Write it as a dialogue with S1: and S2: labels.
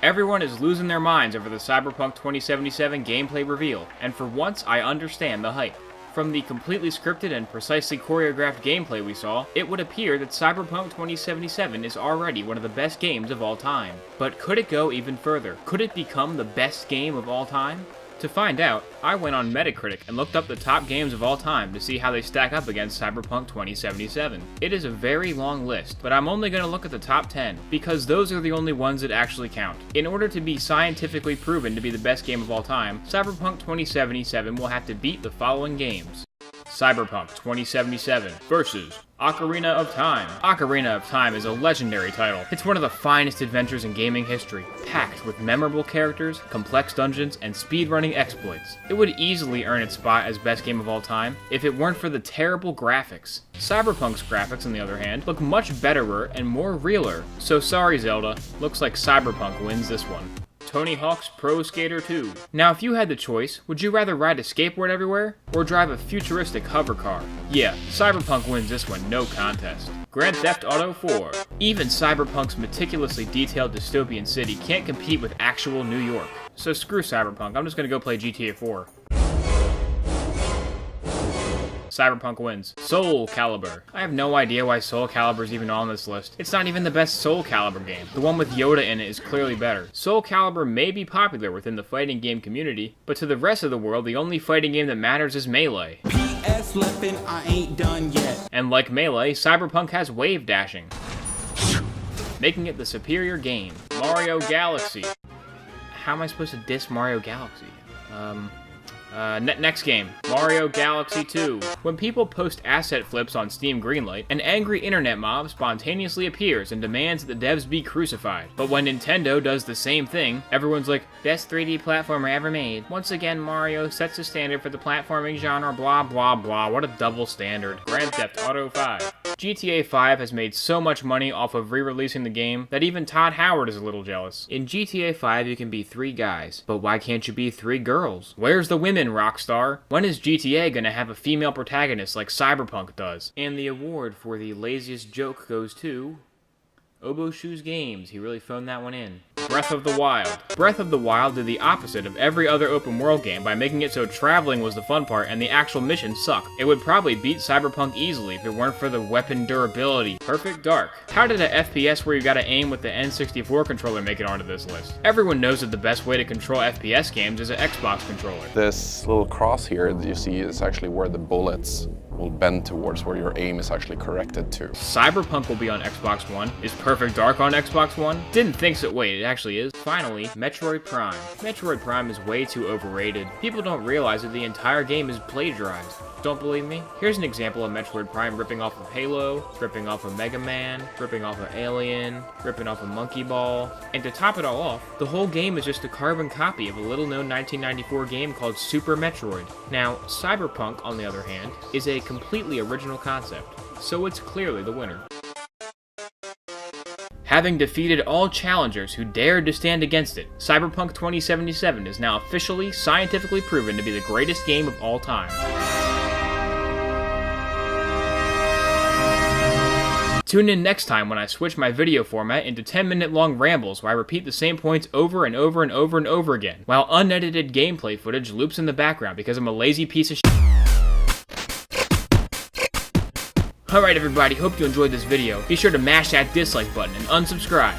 S1: Everyone is losing their minds over the Cyberpunk 2077 gameplay reveal, and for once I understand the hype. From the completely scripted and precisely choreographed gameplay we saw, it would appear that Cyberpunk 2077 is already one of the best games of all time. But could it go even further? Could it become the best game of all time? To find out, I went on Metacritic and looked up the top games of all time to see how they stack up against Cyberpunk 2077. It is a very long list, but I'm only going to look at the top 10, because those are the only ones that actually count. In order to be scientifically proven to be the best game of all time, Cyberpunk 2077 will have to beat the following games. Cyberpunk 2077 versus Ocarina of Time. Ocarina of Time is a legendary title. It's one of the finest adventures in gaming history, packed with memorable characters, complex dungeons, and speedrunning exploits. It would easily earn its spot as best game of all time if it weren't for the terrible graphics. Cyberpunk's graphics, on the other hand, look much betterer and more realer. So sorry Zelda, looks like Cyberpunk wins this one. Tony Hawk's Pro Skater 2. Now if you had the choice, would you rather ride a skateboard everywhere, or drive a futuristic hover car? Yeah, Cyberpunk wins this one, no contest. Grand Theft Auto 4. Even Cyberpunk's meticulously detailed dystopian city can't compete with actual New York. So screw Cyberpunk, I'm just gonna go play GTA 4. Cyberpunk wins. Soul Calibur. I have no idea why Soul Calibur is even on this list. It's not even the best Soul Calibur game. The one with Yoda in it is clearly better. Soul Calibur may be popular within the fighting game community, but to the rest of the world, the only fighting game that matters is Melee.
S2: PS flippin', I ain't done yet.
S1: And like Melee, Cyberpunk has wave dashing, making it the superior game. Mario Galaxy. How am I supposed to diss Mario Galaxy? Next game, Mario Galaxy 2. When people post asset flips on Steam Greenlight, an angry internet mob spontaneously appears and demands that the devs be crucified. But when Nintendo does the same thing, everyone's like, best 3D platformer ever made. Once again, Mario sets the standard for the platforming genre, blah blah blah, what a double standard. Grand Theft Auto 5. GTA 5 has made so much money off of re-releasing the game that even Todd Howard is a little jealous. In GTA 5 you can be 3 guys, but why can't you be 3 girls? Where's the women, Rockstar? When is GTA gonna have a female protagonist like Cyberpunk does? And the award for the laziest joke goes to Oboe Shoes Games. He really phoned that one in. Breath of the Wild. Breath of the Wild did the opposite of every other open world game by making it so traveling was the fun part and the actual missions suck. It would probably beat Cyberpunk easily if it weren't for the weapon durability. Perfect Dark. How did a FPS where you gotta aim with the N64 controller make it onto this list? Everyone knows that the best way to control FPS games is an Xbox controller.
S3: This little cross here that you see is actually where the bullets will bend towards, where your aim is actually corrected to.
S1: Cyberpunk will be on Xbox One. Is Perfect Dark on Xbox One? Didn't think so. Wait, it actually is. Finally, Metroid Prime. Metroid Prime is way too overrated. People don't realize that the entire game is plagiarized. Don't believe me? Here's an example of Metroid Prime ripping off of Halo, ripping off of Mega Man, ripping off of Alien, ripping off of Monkey Ball, and to top it all off, the whole game is just a carbon copy of a little-known 1994 game called Super Metroid. Now, Cyberpunk, on the other hand, is a completely original concept, so it's clearly the winner. Having defeated all challengers who dared to stand against it, Cyberpunk 2077 is now officially, scientifically proven to be the greatest game of all time. Tune in next time when I switch my video format into 10-minute long rambles where I repeat the same points over and over and over and over again, while unedited gameplay footage loops in the background because I'm a lazy piece of shit. Alright everybody, hope you enjoyed this video. Be sure to mash that dislike button and unsubscribe.